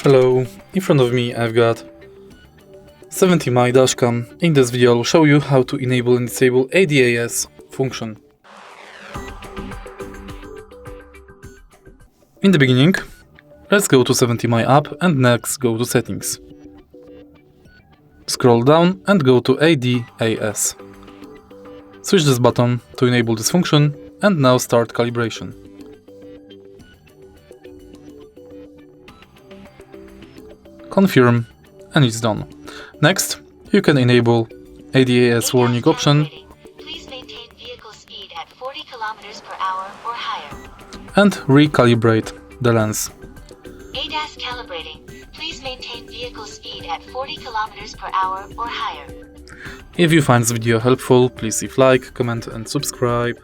Hello, in front of me I've got 70mi dashcam. In this video I'll show you how to enable and disable ADAS function. In the beginning, let's go to 70mi app and next go to settings. Scroll down and go to ADAS. Switch this button to enable this function and now start calibration. Confirm and it's done. Next, you can enable ADAS warning option. Please maintain vehicle speed at 40 km per hour or higher. And recalibrate the lens. ADAS calibrating. Please maintain vehicle speed at 40 km per hour or higher. If you find this video helpful, please leave like, comment and subscribe.